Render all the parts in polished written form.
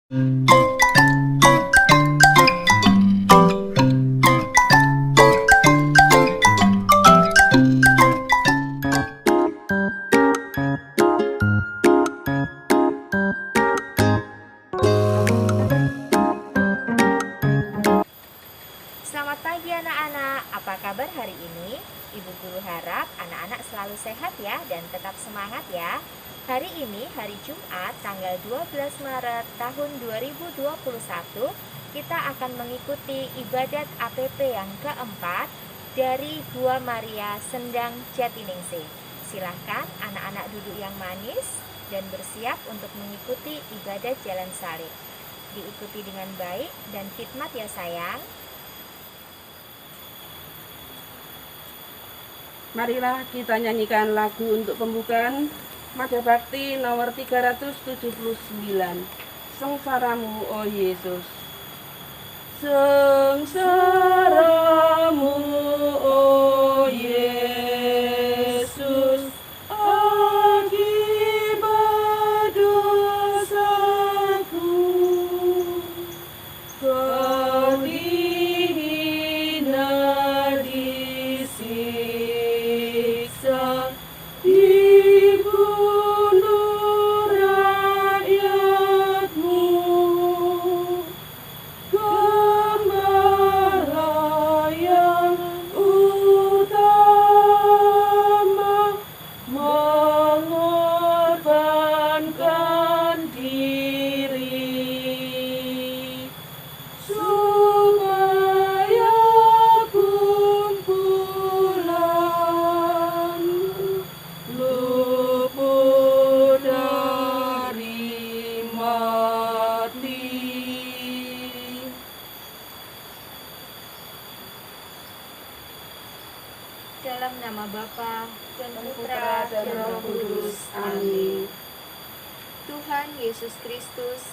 Selamat pagi anak-anak, apa kabar hari ini? Ibu guru harap anak-anak selalu sehat ya dan tetap semangat ya. Hari ini hari Jumat tanggal 12 Maret tahun 2021 kita akan mengikuti ibadat APP yang keempat dari Gua Maria Sendang Jatiningsih. Silahkan anak-anak duduk yang manis dan bersiap untuk mengikuti ibadat jalan salib. Diikuti dengan baik dan khidmat ya sayang. Marilah kita nyanyikan lagu untuk pembukaan Madya Bakti nomor 379. Sengsaramu, oh Yesus. Sengsaramu, oh Yesus, akibat dosaku. Kau dihina, disiksa, dibunuh rakyatmu. Gembala yang utama mengorbankan diri supaya kumpulan luput dari mati. Dalam nama Bapa dan Putra dan Roh Kudus. Amin. Tuhan Yesus Kristus,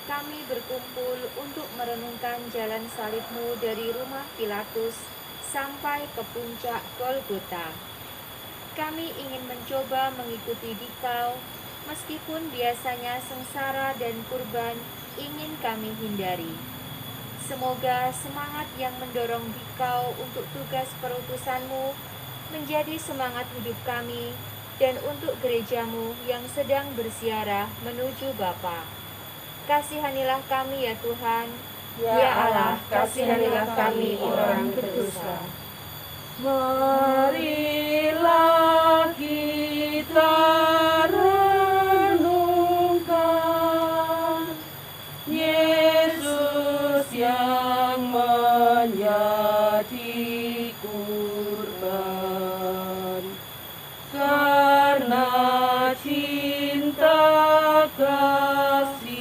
kami berkumpul untuk merenungkan jalan salib-Mu dari rumah Pilatus sampai ke puncak Golgota. Kami ingin mencoba mengikuti Dikau, meskipun biasanya sengsara dan kurban ingin kami hindari. Semoga semangat yang mendorong Dikau untuk tugas perutusan-Mu menjadi semangat hidup kami dan untuk gereja-Mu yang sedang berziarah menuju Bapa. Kasihanilah kami ya Tuhan. Ya Allah, kasihanilah kami orang berdosa. Marilah kita renungkan Yesus yang menjadi kurban karena cinta kasih-Nya.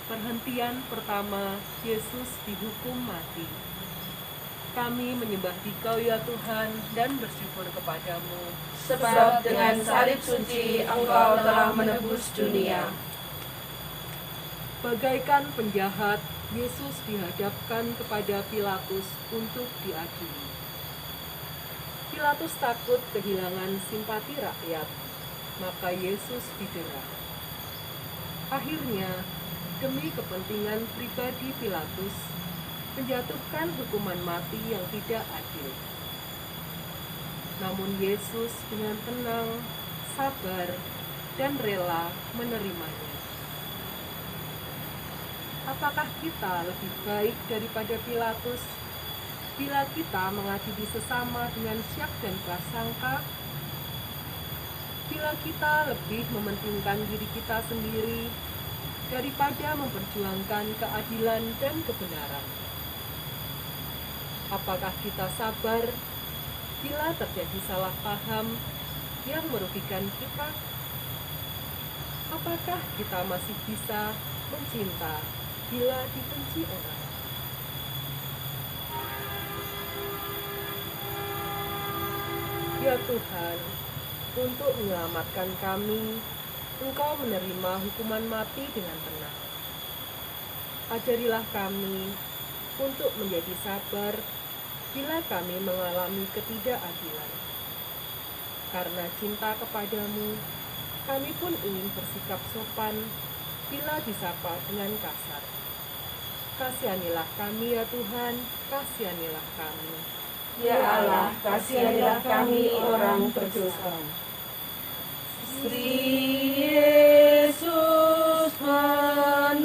Perhentian pertama, Yesus dihukum mati. Kami menyembah Dikau ya Tuhan dan bersyukur kepadamu, Sebab dengan salib suci Engkau telah menebus dunia. bagaikan penjahat, Yesus dihadapkan kepada Pilatus untuk diadili. Pilatus takut kehilangan simpati rakyat, maka Yesus didera. Akhirnya, demi kepentingan pribadi Pilatus, menjatuhkan hukuman mati yang tidak adil. Namun Yesus dengan tenang, sabar, dan rela menerimanya. Apakah kita lebih baik daripada Pilatus bila kita mengadili sesama dengan syak dan prasangka? Bila kita lebih mementingkan diri kita sendiri daripada memperjuangkan keadilan dan kebenaran? Apakah kita sabar bila terjadi salah paham yang merugikan kita? Apakah kita masih bisa mencinta bila dibenci orang? Ya Tuhan, untuk menyelamatkan kami, Engkau menerima hukuman mati dengan tenang. Ajarilah kami untuk menjadi sabar bila kami mengalami ketidakadilan. Karena cinta kepadamu, kami pun ingin bersikap sopan bila disapa dengan kasar. Kasihanilah kami ya Tuhan, kasihanilah kami. Ya Allah, kasihanilah kami orang berdosa. Sri Yesus menebus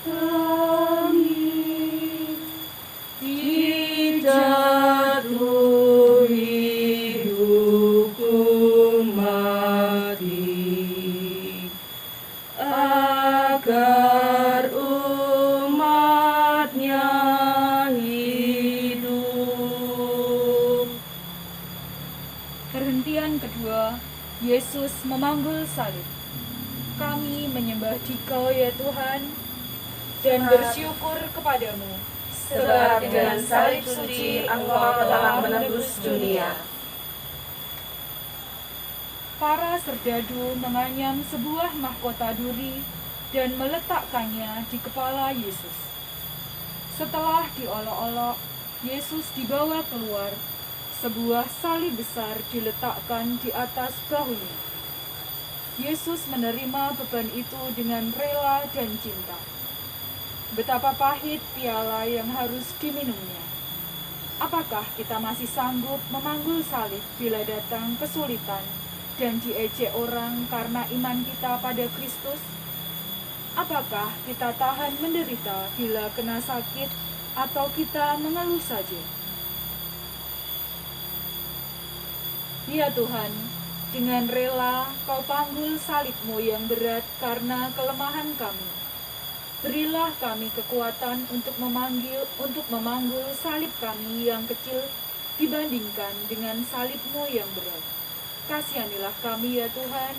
kami, dijatuhi hukum mati, agar umatnya hidup. Perhentian kedua, Yesus memanggul salib. Kami menyembah Dikau ya Tuhan, dan bersyukur kepadamu, Sebab dengan salib suci Engkau telah menebus dunia. Para serdadu menganyam sebuah mahkota duri dan meletakkannya di kepala Yesus. Setelah diolok-olok, Yesus dibawa keluar. Sebuah salib besar diletakkan di atas bahunya. Yesus menerima beban itu dengan rela dan cinta. Betapa pahit piala yang harus diminumnya. Apakah kita masih sanggup memanggul salib bila datang kesulitan dan diejek orang karena iman kita pada Kristus? Apakah kita tahan menderita bila kena sakit atau kita mengeluh saja? Ya Tuhan, dengan rela Kau panggul salib-Mu yang berat karena kelemahan kami. Berilah kami kekuatan untuk memanggul salib kami yang kecil dibandingkan dengan salib-Mu yang berat. Kasihanilah kami ya Tuhan.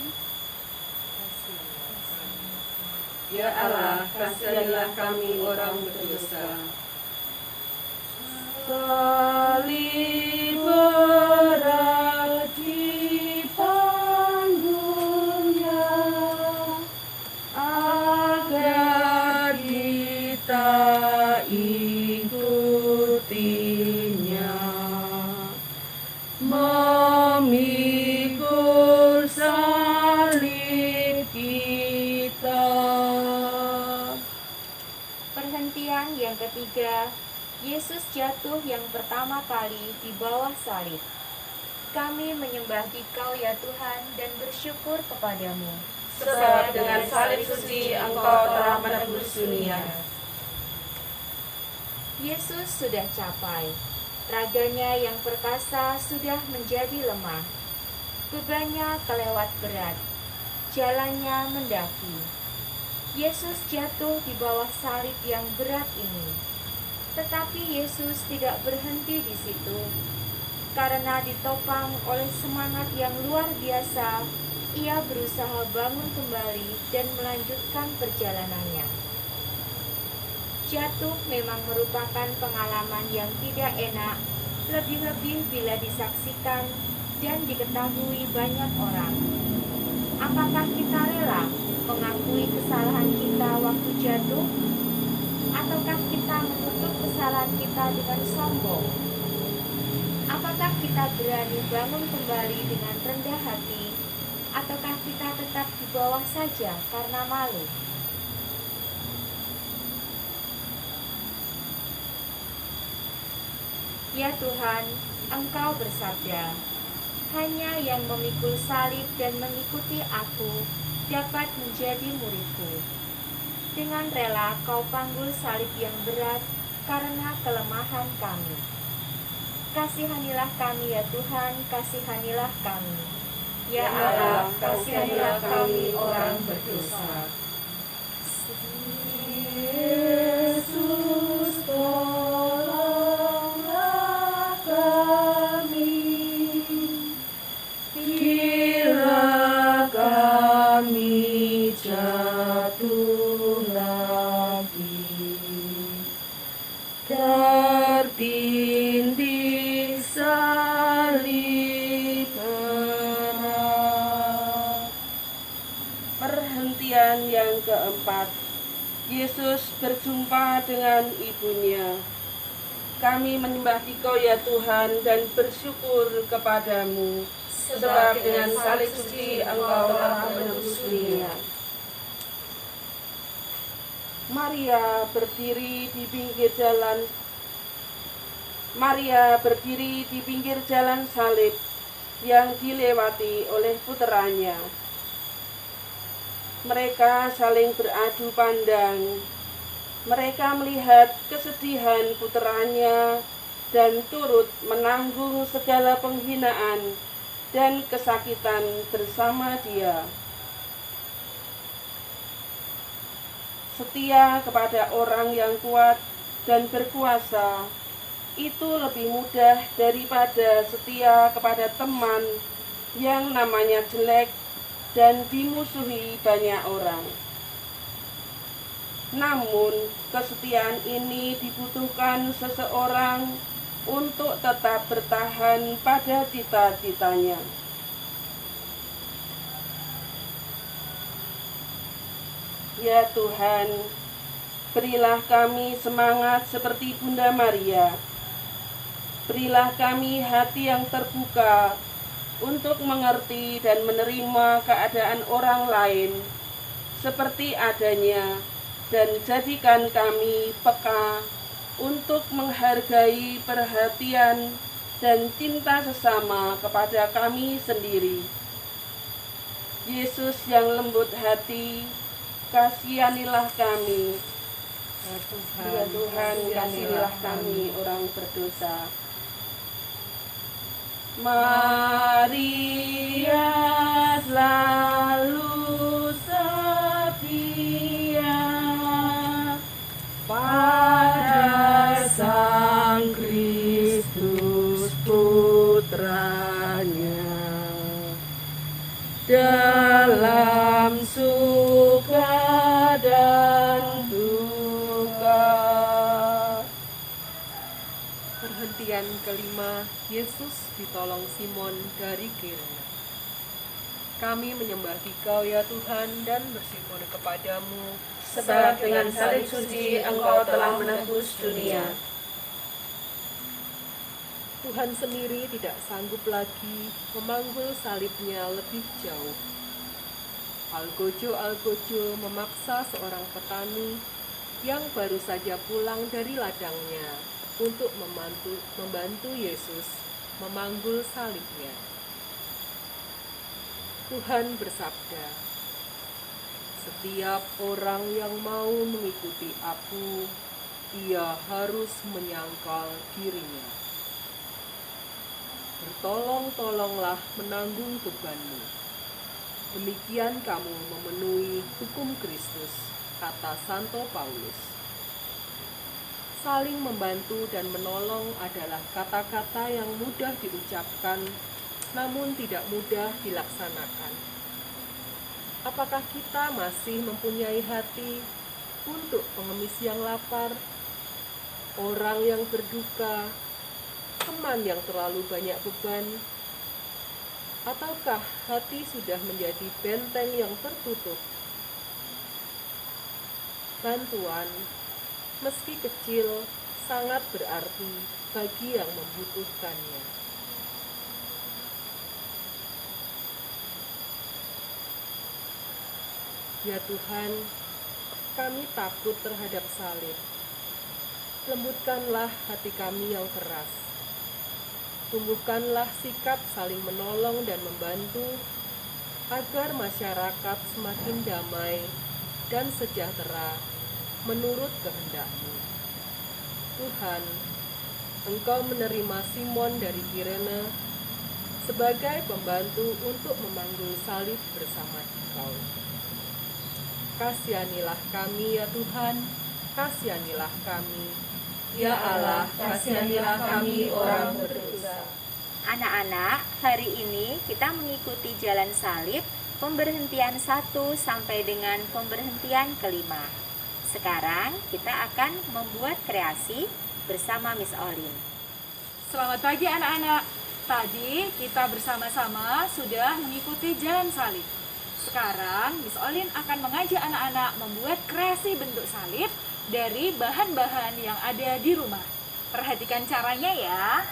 Ya Allah, kasihanilah kami orang berdosa. Salib berat dipanggulnya, agar kita ikutinya, memikul salib kita. Perhentian yang ketiga, Yesus jatuh yang pertama kali di bawah salib. Kami menyembah Dikau ya Tuhan dan bersyukur kepadamu. Sebab dengan salib suci Engkau telah menebus dunia. Yesus sudah capai. Raganya yang perkasa sudah menjadi lemah. Bebannya kelewat berat. Jalannya mendaki. Yesus jatuh di bawah salib yang berat ini. Tetapi Yesus tidak berhenti di situ. Karena ditopang oleh semangat yang luar biasa, Ia berusaha bangun kembali dan melanjutkan perjalanannya. Jatuh memang merupakan pengalaman yang tidak enak, lebih-lebih bila disaksikan dan diketahui banyak orang. Apakah kita rela mengakui kesalahan kita waktu jatuh? Ataukah kita menutup kesalahan kita dengan sombong? Apakah kita berani bangun kembali dengan rendah hati? Ataukah kita tetap di bawah saja karena malu? Ya Tuhan, Engkau bersabda, hanya yang memikul salib dan mengikuti Aku dapat menjadi murid-Ku. Dengan rela Kau panggul salib yang berat karena kelemahan kami. Kasihanilah kami ya Tuhan, kasihanilah kami. Ya Allah, kasihanilah kami orang berdosa. Yesus, tolonglah kami, bila kami jatuh lagi, tertindih salib berat. Perhentian yang keempat, Yesus berjumpa dengan ibunya. Kami menyembah Dikau ya Tuhan dan bersyukur kepadamu, Sebab dengan salib suci Engkau telah menebus dunia. Maria berdiri di pinggir jalan salib yang dilewati oleh puteranya. Mereka saling beradu pandang. Mereka melihat kesedihan puteranya dan turut menanggung segala penghinaan dan kesakitan bersama dia. Setia kepada orang yang kuat dan berkuasa itu lebih mudah daripada setia kepada teman yang namanya jelek dan dimusuhi banyak orang. Namun, kesetiaan ini dibutuhkan seseorang untuk tetap bertahan pada cita-citanya. Ya Tuhan, berilah kami semangat seperti Bunda Maria. Berilah kami hati yang terbuka untuk mengerti dan menerima keadaan orang lain seperti adanya, dan jadikan kami peka untuk menghargai perhatian dan cinta sesama kepada kami sendiri. Yesus yang lembut hati, kasihanilah kami. Ya Tuhan, kasihanilah kami orang berdosa. Maria selalu setia pada Sang Kristus putranya, dalam suka dan duka. Perhentian kelima, Yesus ditolong Simon dari Kirene. Kami menyembah Dikau ya Tuhan dan bersyukur kepadamu, Sebab dengan salib suci Engkau telah menebus dunia. Tuhan sendiri tidak sanggup lagi memanggul salibnya lebih jauh. Algojo memaksa seorang petani yang baru saja pulang dari ladangnya untuk membantu Yesus memanggul salibnya. Tuhan bersabda, "Setiap orang yang mau mengikuti Aku, ia harus menyangkal dirinya. Bertolong-tolonglah menanggung bebanmu. Demikian kamu memenuhi hukum Kristus," kata Santo Paulus. Saling membantu dan menolong adalah kata-kata yang mudah diucapkan, namun tidak mudah dilaksanakan. Apakah kita masih mempunyai hati untuk pengemis yang lapar, orang yang berduka, teman yang terlalu banyak beban? Ataukah hati sudah menjadi benteng yang tertutup? Bantuan, meski kecil, sangat berarti bagi yang membutuhkannya. Ya Tuhan, kami takut terhadap salib. Lembutkanlah hati kami yang keras. Tumbuhkanlah sikap saling menolong dan membantu, agar masyarakat semakin damai dan sejahtera menurut kehendak-Mu. Tuhan, Engkau menerima Simon dari Kirene sebagai pembantu untuk memanggul salib bersama Dikau. Kasihanilah kami ya Tuhan, kasihanilah kami. Ya Allah, kasihanilah kami orang berdosa. Anak-anak, hari ini kita mengikuti jalan salib pemberhentian 1 sampai dengan pemberhentian kelima. Sekarang kita akan membuat kreasi bersama Miss Olin. Selamat pagi anak-anak. Tadi kita bersama-sama sudah mengikuti jalan salib. Sekarang Miss Olin akan mengajak anak-anak membuat kreasi bentuk salib dari bahan-bahan yang ada di rumah. Perhatikan caranya ya.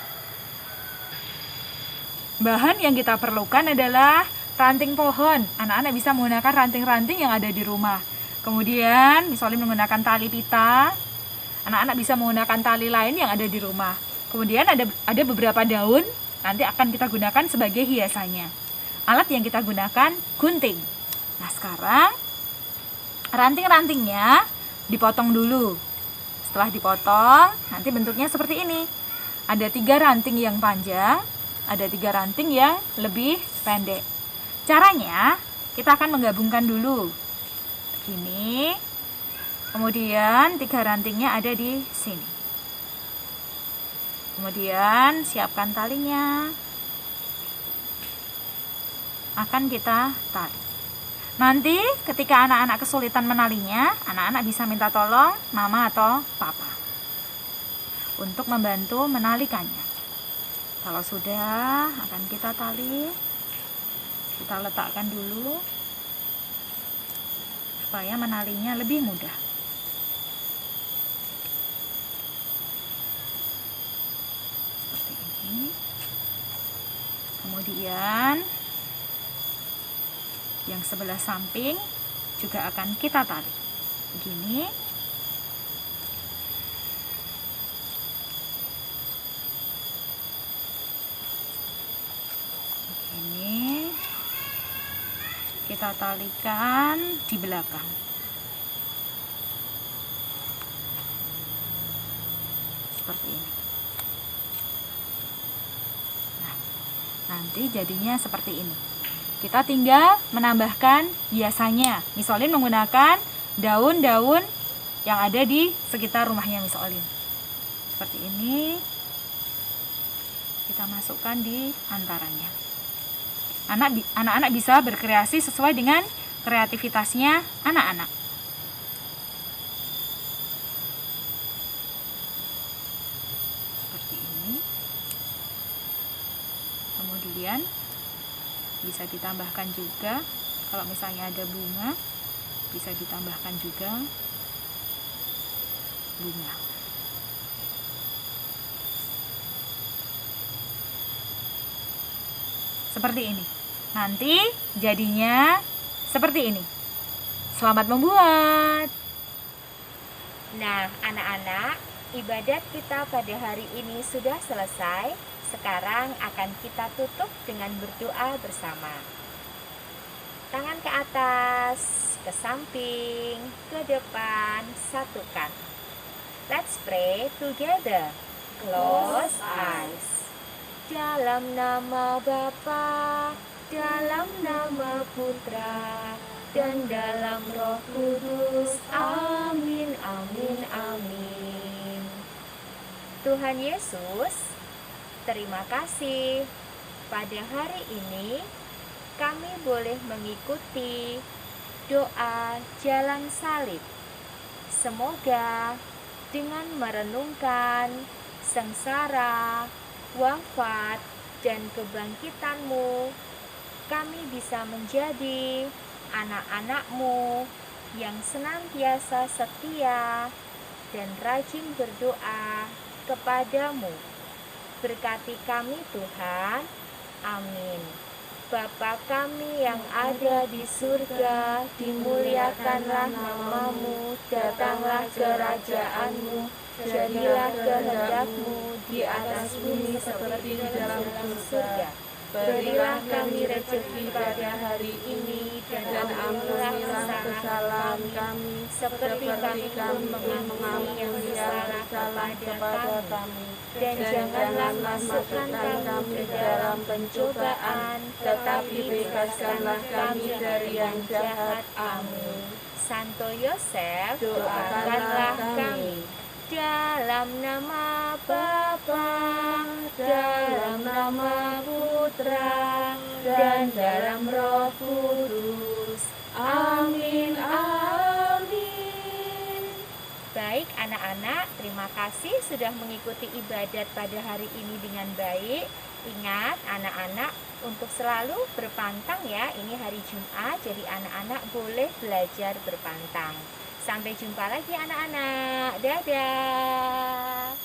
Bahan yang kita perlukan adalah ranting pohon. Anak-anak bisa menggunakan ranting-ranting yang ada di rumah. Kemudian misalnya menggunakan tali pita. Anak-anak bisa menggunakan tali lain yang ada di rumah. Kemudian ada beberapa daun, nanti akan kita gunakan sebagai hiasannya. Alat yang kita gunakan gunting. Nah, sekarang ranting-rantingnya dipotong dulu. Setelah dipotong, nanti bentuknya seperti ini. Ada 3 ranting yang panjang, ada 3 ranting yang lebih pendek. Caranya, kita akan menggabungkan dulu. Begini. Kemudian 3 rantingnya ada di sini. Kemudian siapkan talinya. Akan kita tarik. Nanti ketika anak-anak kesulitan menalinya, anak-anak bisa minta tolong mama atau papa untuk membantu menalikannya. Kalau sudah, akan kita tali. Kita letakkan dulu supaya menalinya lebih mudah. Seperti ini. Kemudian yang sebelah samping juga akan kita tarik. Begini. Ini kita talikan di belakang. Seperti ini. Nah, nanti jadinya seperti ini. Kita tinggal menambahkan hiasannya. Miss Olin menggunakan daun-daun yang ada di sekitar rumahnya Miss Olin. Seperti ini. Kita masukkan di antaranya. Anak-anak bisa berkreasi sesuai dengan kreativitasnya anak-anak. Seperti ini. Kemudian bisa ditambahkan juga, kalau misalnya ada bunga, bisa ditambahkan juga bunga. Seperti ini. Nanti jadinya seperti ini. Selamat membuat. Nah, anak-anak, ibadat kita pada hari ini sudah selesai. Sekarang akan kita tutup dengan berdoa bersama. Tangan ke atas, ke samping, ke depan, satukan. Let's pray together. Close eyes. Dalam nama Bapa, dalam nama Putra, dan dalam Roh Kudus. Amin, amin, amin. Tuhan Yesus, terima kasih. Pada hari ini kami boleh mengikuti doa jalan salib. Semoga dengan merenungkan sengsara, wafat, dan kebangkitan-Mu, kami bisa menjadi anak-anak-Mu yang senantiasa setia dan rajin berdoa kepadamu. Berkati kami Tuhan, amin. Bapa kami yang ada di surga, dimuliakanlah nama-Mu, datanglah kerajaan-Mu, jadilah kehendak-Mu di atas bumi seperti di dalam surga. Berilah kami rezeki pada hari ini, dan ampunilah kesalahan kami, seperti kami pun mengampuni yang bersalah kepada kami. Dan janganlah masukkan kami ke dalam pencobaan, tetapi bebaskanlah kami dari yang jahat. Amin. Santo Yosef, doakanlah kami. Dalam nama Bapa, dalam nama Putra, dan dalam Roh Kudus. Amin, amin. Baik anak-anak, terima kasih sudah mengikuti ibadat pada hari ini dengan baik. Ingat anak-anak untuk selalu berpantang ya, ini hari Jumat, jadi anak-anak boleh belajar berpantang. Sampai jumpa lagi anak-anak. Dadah.